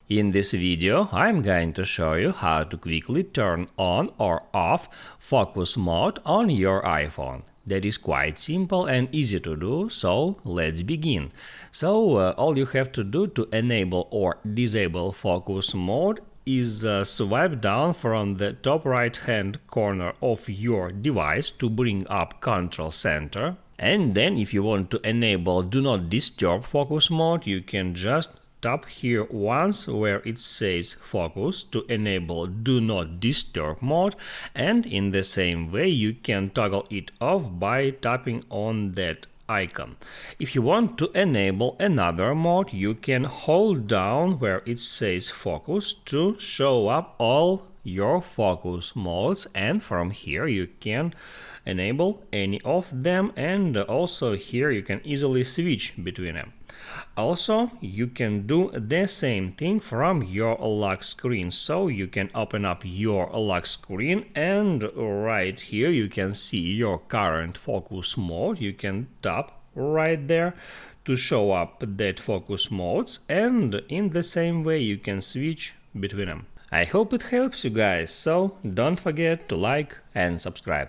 In this video, I'm going to show you how to quickly turn on or off focus mode on your iPhone. That is quite simple and easy to do, so let's begin. All you have to do to enable or disable focus mode is swipe down from the top right hand corner of your device to bring up Control Center. And then if you want to enable Do Not Disturb focus mode, you can just tap here once where it says focus to enable Do Not Disturb mode, and in the same way you can toggle it off by tapping on that icon. If you want to enable another mode, you can hold down where it says focus to show up all your focus modes, and from here you can enable any of them, and also here you can easily switch between them. Also, you can do the same thing from your lock screen, so you can open up your lock screen and right here you can see your current focus mode. You can tap right there to show up that focus modes, and in the same way you can switch between them. I hope it helps you guys, so don't forget to like and subscribe.